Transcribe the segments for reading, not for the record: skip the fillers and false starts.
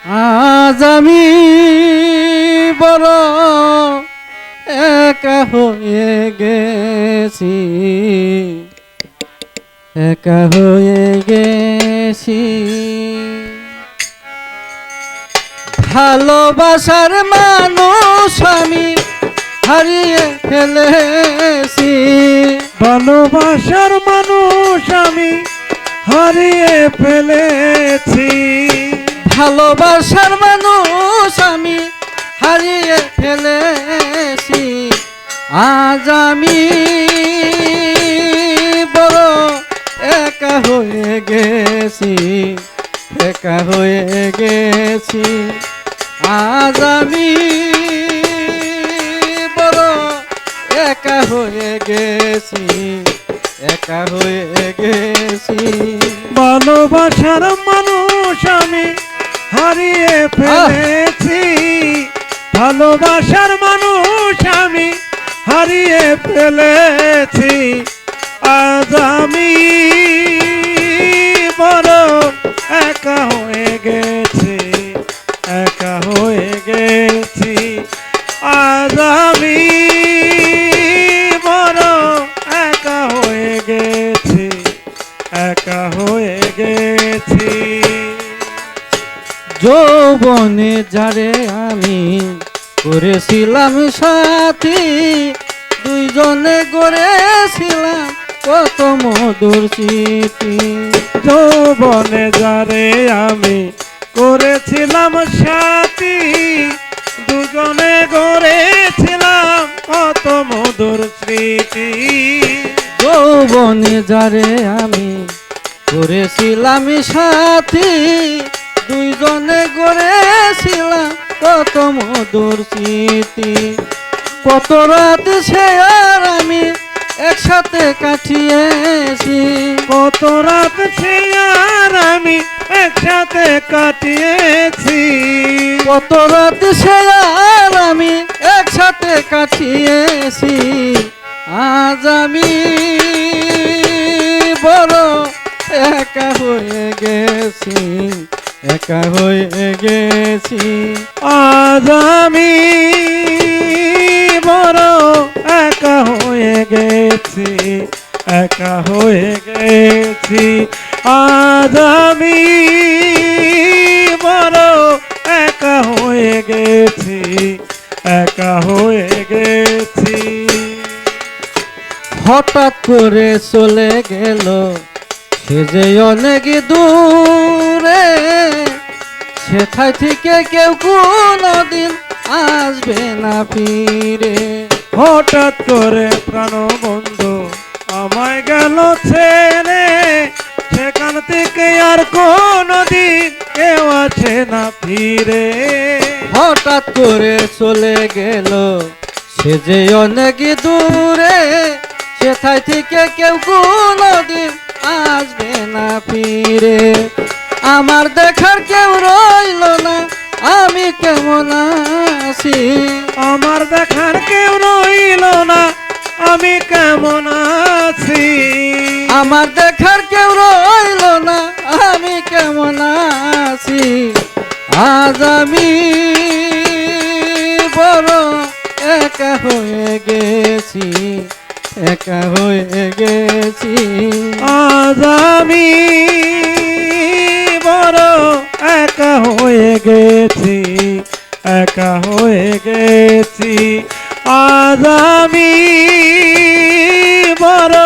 আজ আমি বড় একা হয়ে গেছি, একা হয়ে গেছি। ভালোবাসার মানুষ আমি হারিয়ে ফেলেছি, ভালোবাসার মানুষ আমি হারিয়ে ফেলেছি, ভালোবাসার মানুষ আমি হারিয়ে ফেলেছি। আজ আমি বড় একা হয়ে গেছি, একা হয়ে গেছি। আজ আমি বড় একা হয়ে গেছি, একা হয়ে গেছি। ভালোবাসার মানুষ আমি হারিয়ে ফেলেছি, ভালোবাসার মানুষ আমি হারিয়ে ফেলেছি। আজ আমি বড় একা হয়ে গেছি, একা হয়ে গেছি। আজ আমি বড় একা হয়ে গেছি, একা হয়ে গেছি। যৌবনে যারে আমি করেছিলাম সাথী, দুইজনে গড়েছিলাম কত মধুর স্মৃতি। যৌবনে যারে আমি করেছিলাম সাথী, দুজনে গড়েছিলাম কত মধুর স্মৃতি। যৌবনে যারে আমি করেছিলাম সাথী, দুইজনে গড়েছিলাম কত মধুর স্মৃতি। কত রাত সে আর আমি একসাথে কাটিয়েছি, কত রাত সে আর আমি একসাথে কাটিয়েছি, কত রাত সে আর আমি একসাথে কাটিয়েছি। আজ আমি বড় একা হয়ে গেছি, একা হয়ে গেছি। আজ আমি বড় একা হয়ে গেছি, একা হয়ে গেছি। আজ আমি বড় একা হয়ে গেছি, একা হয়ে গেছি। হঠাৎ করে চলে গেল সে যে অনেক দূরে, সেথায় থেকে কেউ কোনদিন আসবে না ফিরে। হঠাৎ করে প্রাণবন্ধু আমায় গেল ছেড়ে, সেখান থেকে আর কোনদিন কেউ আসে না ফিরে। হঠাৎ করে চলে গেল সে যে অনেক দূরে, সেথায় থেকে কেউ কোনদিন আসবে না ফিরে। আমার দেখার কেউ রইল না, আমি কেমন আছি। আমার দেখার কেউ রইল না, আমি কেমন আছি। আমার দেখার কেউ রইল না, আমি কেমন আছি। আজ আমি বড় একা হয়ে গেছি, একা হয়ে গেছি। আজ আমি বড় একা হয়ে গেছি, একা হয়ে গেছি। আজ আমি বড়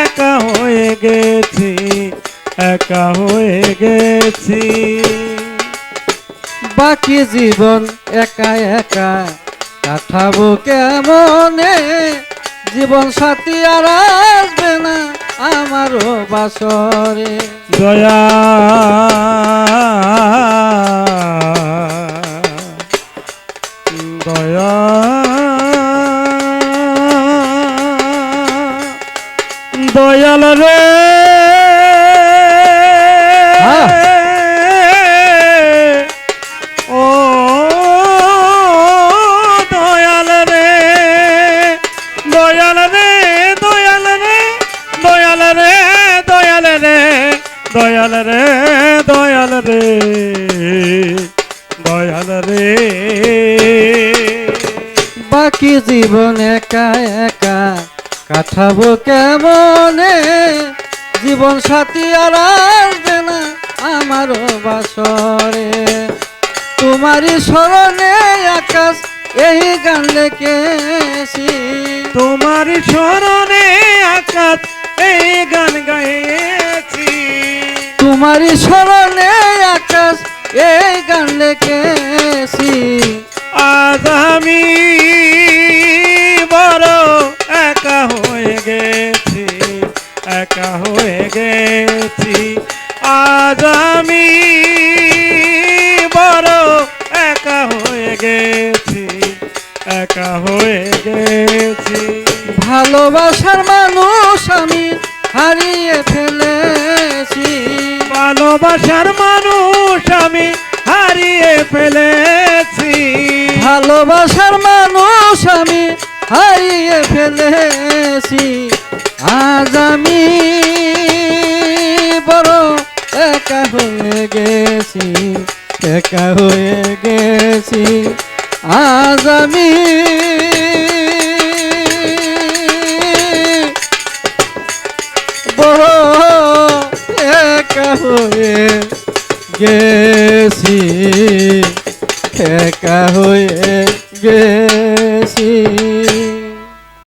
একা হয়ে গেছি, একা হয়ে গেছি। বাকি জীবন একা একা কাটাবো কেমনে, জীবন সাথী আর আসবে না আমারও বাসরে। দয়া দয়া দয়াল রে, ও দয়াল রে, দয়াল রে, দয়াল রে, দয়াল রে, দয়াল রে, দয়াল রে, দয়াল রে। কি জীবন একা একা কাটাবো কেমনে, জীবন সাথী আর আসবে না আমারও বাসরে। তোমারই স্মরণে আকাশ এই গান লিখেছি, তোমার স্মরণে আকাশ এই গান গাইছি। তোমারই স্মরণে আকাশ এই গান লিখেছি। আজ আমি বড় একা হয়ে গেছি, একা হয়ে গেছি। আজ আমি বড় একা হয়ে গেছি, একা হয়ে গেছি। ভালোবাসার মানুষ আমি হারিয়ে ফেলেছি, ভালোবাসার মানুষ আমি হারিয়ে ফেলেছি। ভালোবাসার মানুষ আমি হারিয়ে ফেলেছি। আজ আমি বড় একা হয়ে গেছি, একা হয়ে গেছি। আজ আমি বড় একা হয়ে গেছি, একা হয়ে